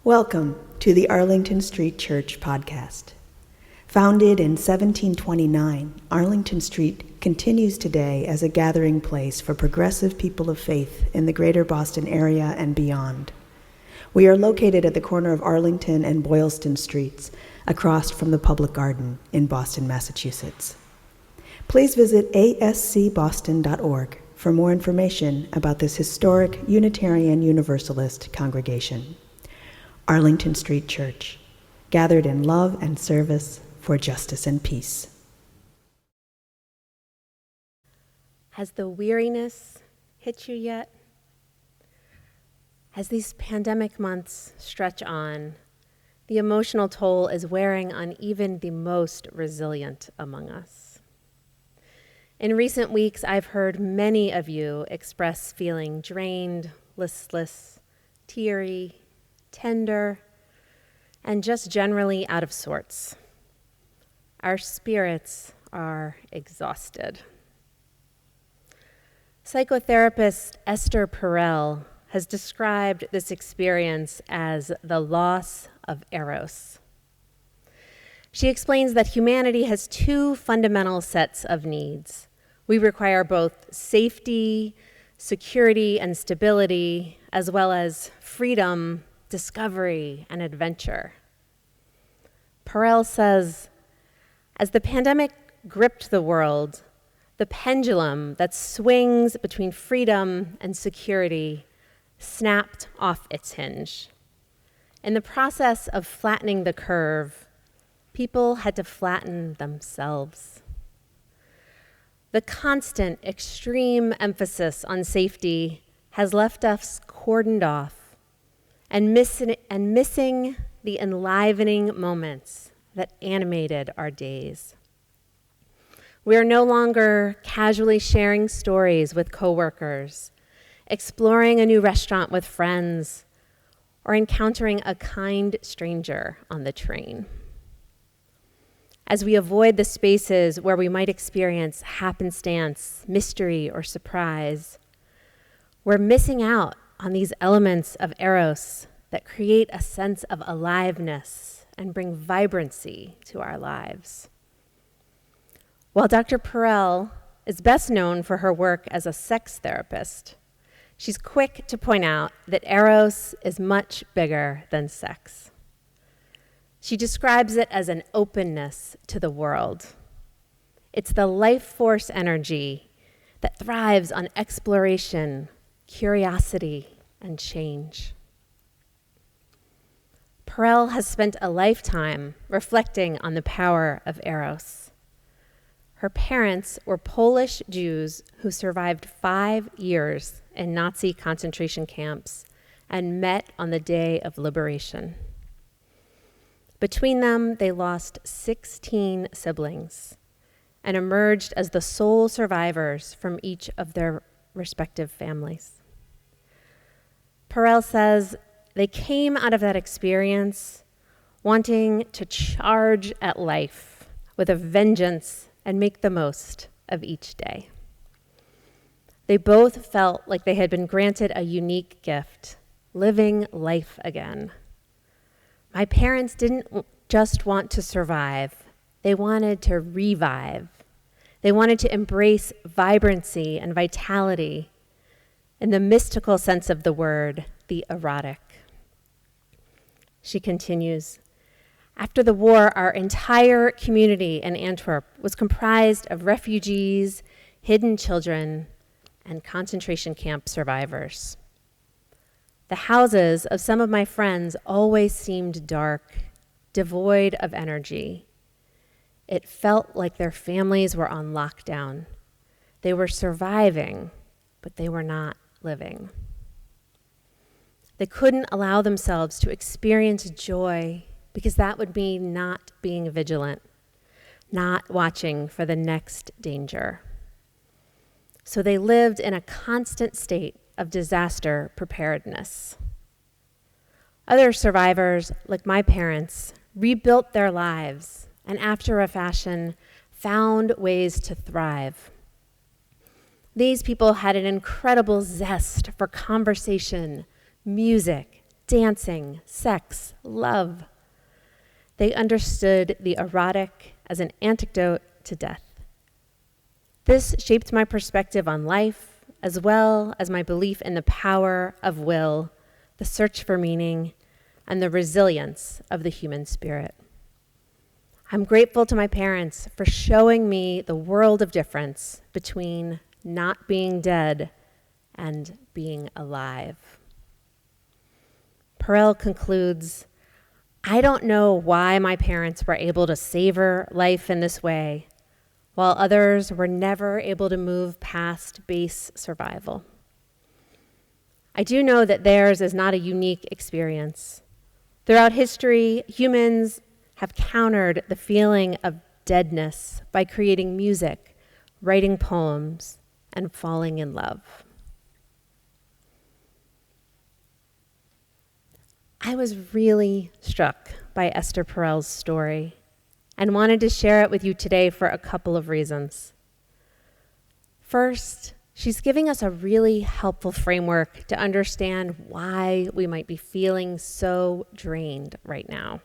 Welcome to the Arlington Street Church podcast. Founded in 1729, Arlington Street continues today as a gathering place for progressive people of faith in the greater Boston area and beyond. We are located at the corner of Arlington and Boylston Streets, across from the Public Garden in Boston, Massachusetts. Please visit ascboston.org for more information about this historic Unitarian Universalist congregation. Arlington Street Church, gathered in love and service for justice and peace. Has the weariness hit you yet? As these pandemic months stretch on, the emotional toll is wearing on even the most resilient among us. In recent weeks, I've heard many of you express feeling drained, listless, teary, tender, and just generally out of sorts. Our spirits are exhausted. Psychotherapist Esther Perel has described this experience as the loss of Eros. She explains that humanity has two fundamental sets of needs. We require both safety, security, and stability, as well as freedom, discovery, and adventure. Perel says, as the pandemic gripped the world, the pendulum that swings between freedom and security snapped off its hinge. In the process of flattening the curve, people had to flatten themselves. The constant, extreme emphasis on safety has left us cordoned off and missing the enlivening moments that animated our days. We are no longer casually sharing stories with coworkers, exploring a new restaurant with friends, or encountering a kind stranger on the train. As we avoid the spaces where we might experience happenstance, mystery, or surprise, we're missing out on these elements of Eros that create a sense of aliveness and bring vibrancy to our lives. While Dr. Perel is best known for her work as a sex therapist, she's quick to point out that Eros is much bigger than sex. She describes it as an openness to the world. It's the life force energy that thrives on exploration, curiosity, and change. Perel has spent a lifetime reflecting on the power of Eros. Her parents were Polish Jews who survived 5 years in Nazi concentration camps and met on the day of liberation. Between them, they lost 16 siblings and emerged as the sole survivors from each of their respective families. Perel says they came out of that experience wanting to charge at life with a vengeance and make the most of each day. They both felt like they had been granted a unique gift, living life again. My parents didn't just want to survive, they wanted to revive. They wanted to embrace vibrancy and vitality, in the mystical sense of the word, the erotic. She continues, after the war, our entire community in Antwerp was comprised of refugees, hidden children, and concentration camp survivors. The houses of some of my friends always seemed dark, devoid of energy. It felt like their families were on lockdown. They were surviving, but they were not living. They couldn't allow themselves to experience joy because that would mean not being vigilant, not watching for the next danger. So they lived in a constant state of disaster preparedness. Other survivors, like my parents, rebuilt their lives and after a fashion found ways to thrive. These people had an incredible zest for conversation, music, dancing, sex, love. They understood the erotic as an antidote to death. This shaped my perspective on life, as well as my belief in the power of will, the search for meaning, and the resilience of the human spirit. I'm grateful to my parents for showing me the world of difference between not being dead and being alive. Perel concludes, I don't know why my parents were able to savor life in this way, while others were never able to move past base survival. I do know that theirs is not a unique experience. Throughout history, humans have countered the feeling of deadness by creating music, writing poems, and falling in love. I was really struck by Esther Perel's story and wanted to share it with you today for a couple of reasons. First, she's giving us a really helpful framework to understand why we might be feeling so drained right now.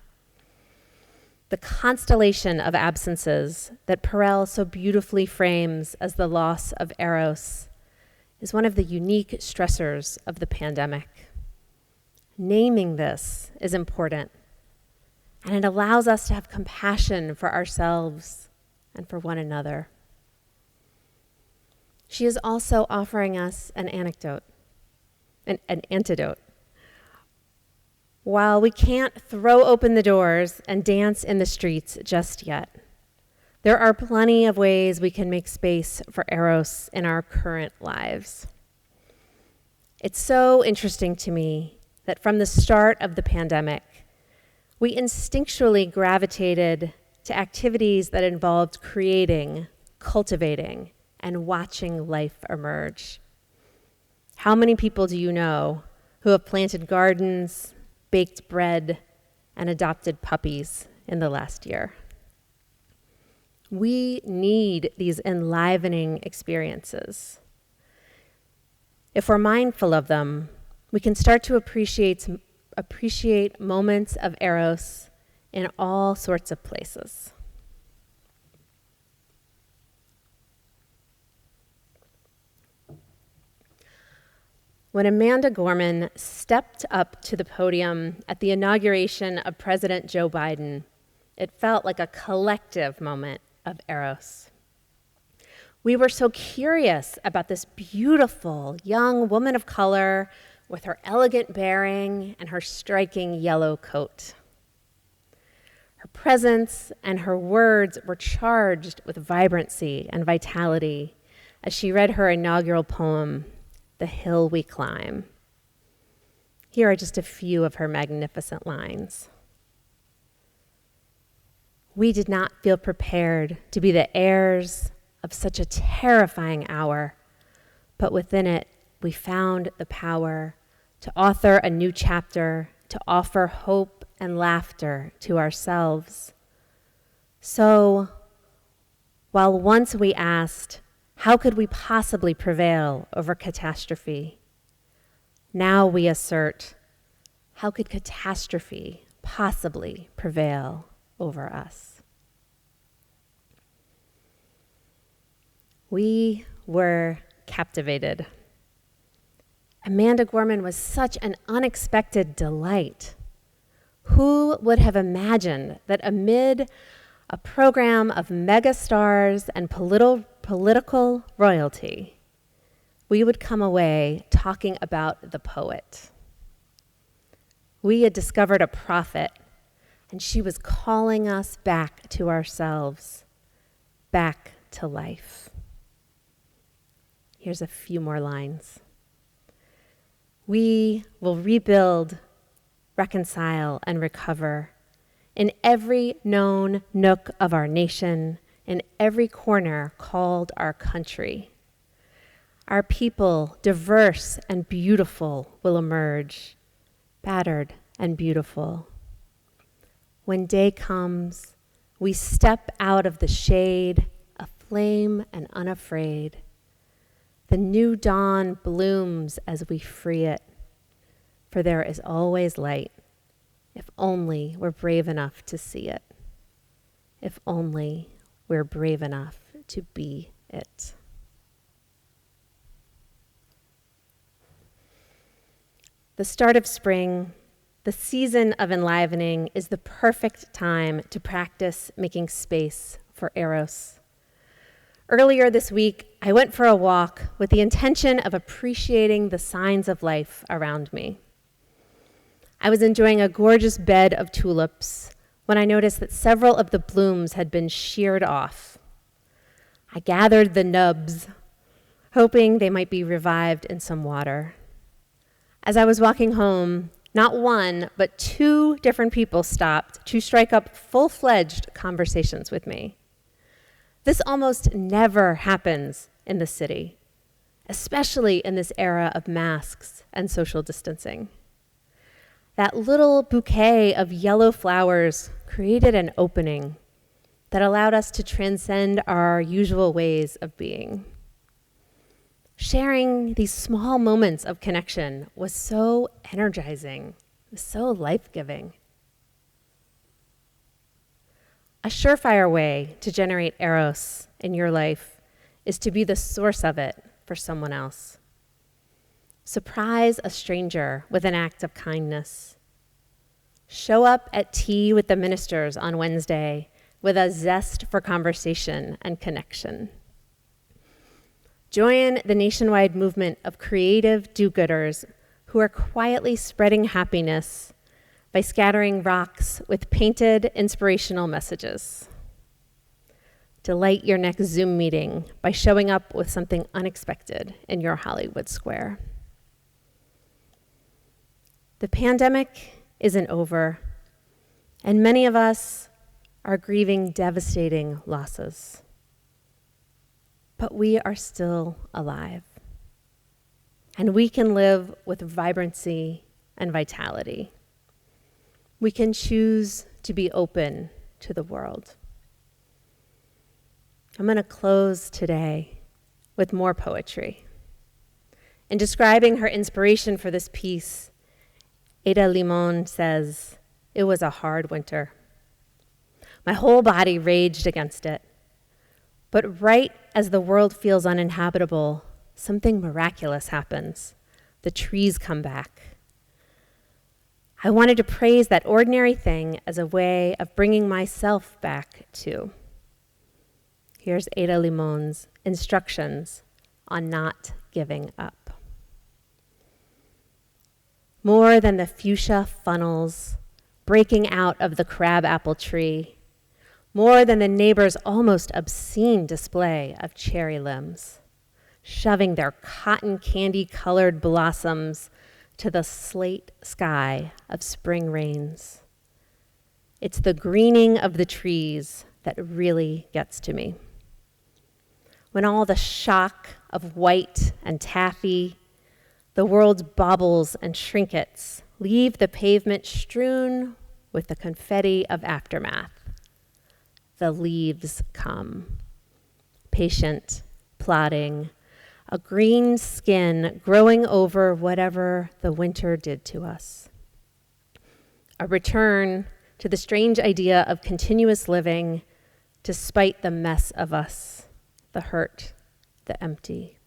The constellation of absences that Perel so beautifully frames as the loss of Eros is one of the unique stressors of the pandemic. Naming this is important, and it allows us to have compassion for ourselves and for one another. She is also offering us an antidote. While we can't throw open the doors and dance in the streets just yet, there are plenty of ways we can make space for Eros in our current lives. It's so interesting to me that from the start of the pandemic, we instinctually gravitated to activities that involved creating, cultivating, and watching life emerge. How many people do you know who have planted gardens, baked bread, and adopted puppies in the last year? We need these enlivening experiences. If we're mindful of them, we can start to appreciate moments of Eros in all sorts of places. When Amanda Gorman stepped up to the podium at the inauguration of President Joe Biden, it felt like a collective moment of Eros. We were so curious about this beautiful young woman of color with her elegant bearing and her striking yellow coat. Her presence and her words were charged with vibrancy and vitality as she read her inaugural poem, The Hill We Climb. Here are just a few of her magnificent lines. We did not feel prepared to be the heirs of such a terrifying hour, but within it, we found the power to author a new chapter, to offer hope and laughter to ourselves. So, while once we asked, how could we possibly prevail over catastrophe? Now we assert, how could catastrophe possibly prevail over us? We were captivated. Amanda Gorman was such an unexpected delight. Who would have imagined that amid a program of megastars and political royalty, we would come away talking about the poet? We had discovered a prophet, and she was calling us back to ourselves, back to life. Here's a few more lines. We will rebuild, reconcile, and recover in every known nook of our nation, in every corner called our country. Our people, diverse and beautiful, will emerge, battered and beautiful. When day comes, we step out of the shade, aflame and unafraid. The new dawn blooms as we free it. for there is always light, if only we're brave enough to see it, if only we're brave enough to be it. The start of spring, the season of enlivening, is the perfect time to practice making space for Eros. Earlier this week, I went for a walk with the intention of appreciating the signs of life around me. I was enjoying a gorgeous bed of tulips when I noticed that several of the blooms had been sheared off. I gathered the nubs, hoping they might be revived in some water. As I was walking home, not one, but two different people stopped to strike up full-fledged conversations with me. This almost never happens in the city, especially in this era of masks and social distancing. That little bouquet of yellow flowers created an opening that allowed us to transcend our usual ways of being. Sharing these small moments of connection was so energizing, so life-giving. A surefire way to generate Eros in your life is to be the source of it for someone else. Surprise a stranger with an act of kindness. Show up at tea with the ministers on Wednesday with a zest for conversation and connection. Join the nationwide movement of creative do-gooders who are quietly spreading happiness by scattering rocks with painted inspirational messages. Delight your next Zoom meeting by showing up with something unexpected in your Hollywood square. The pandemic isn't over, and many of us are grieving devastating losses. But we are still alive, and we can live with vibrancy and vitality. We can choose to be open to the world. I'm going to close today with more poetry. In describing her inspiration for this piece, Ada Limon says, "It was a hard winter. My whole body raged against it. But right as the world feels uninhabitable, something miraculous happens. The trees come back. I wanted to praise that ordinary thing as a way of bringing myself back too." Here's Ada Limon's instructions on not giving up. More than the fuchsia funnels breaking out of the crabapple tree, more than the neighbor's almost obscene display of cherry limbs, shoving their cotton candy-colored blossoms to the slate sky of spring rains. It's the greening of the trees that really gets to me. When all the shock of white and taffy, the world's baubles and trinkets leave the pavement strewn with the confetti of aftermath, the leaves come, patient, plodding, a green skin growing over whatever the winter did to us. A return to the strange idea of continuous living despite the mess of us, the hurt, the empty.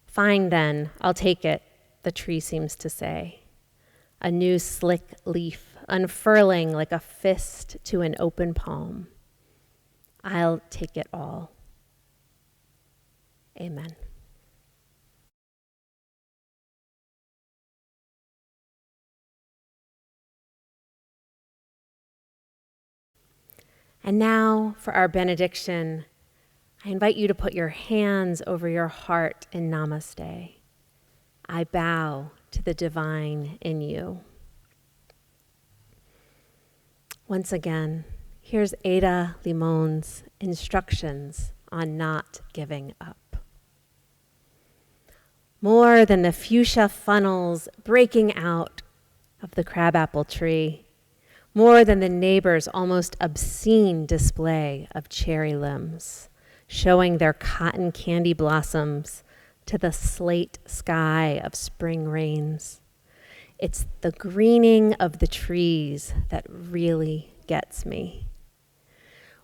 "Fine then, I'll take it," the tree seems to say. A new slick leaf unfurling like a fist to an open palm. I'll take it all. Amen. And now for our benediction, I invite you to put your hands over your heart in namaste. I bow to the divine in you. Once again, here's Ada Limon's instructions on not giving up. More than the fuchsia funnels breaking out of the crabapple tree, more than the neighbor's almost obscene display of cherry limbs, showing their cotton candy blossoms to the slate sky of spring rains. It's the greening of the trees that really gets me.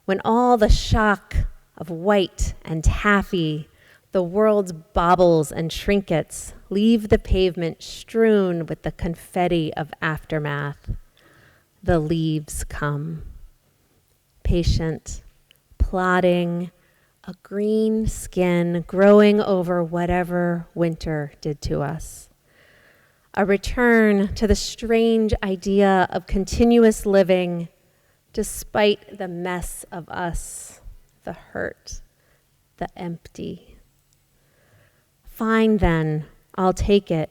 When all the shock of white and taffy, the world's baubles and trinkets leave the pavement strewn with the confetti of aftermath, the leaves come. Patient, plodding, a green skin growing over whatever winter did to us. A return to the strange idea of continuous living despite the mess of us, the hurt, the empty. Fine then, I'll take it,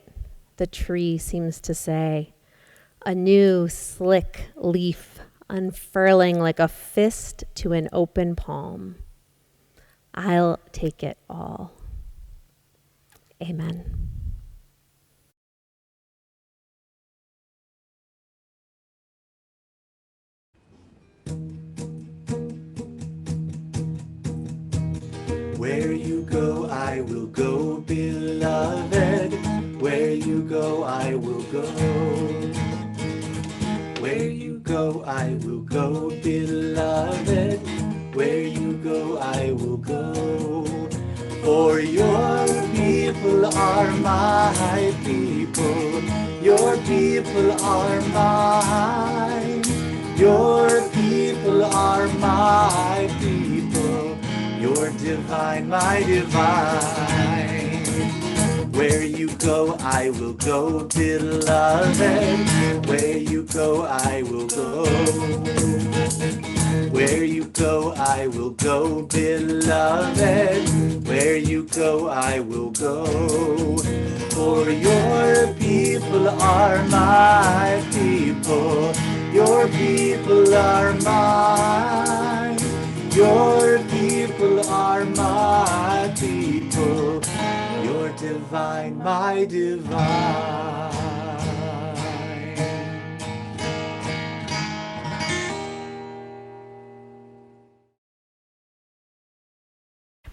the tree seems to say, a new slick leaf unfurling like a fist to an open palm. I'll take it all. Amen. Where you go, I will go, beloved. Where you go, I will go. Where you go, I will go, beloved. Where you go, I will go. For your people are my people. Your people are mine. Your people are my people. You're divine, my divine. Where you go, I will go, beloved. Where you go, I will go. Where you go, I will go, beloved. Where you go, I will go. For your people are my people. Your people are mine. Your people are my people. You're divine, my divine.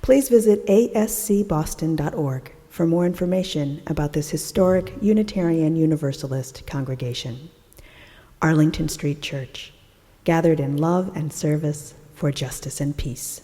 Please visit ascboston.org for more information about this historic Unitarian Universalist congregation. Arlington Street Church, gathered in love and service for justice and peace.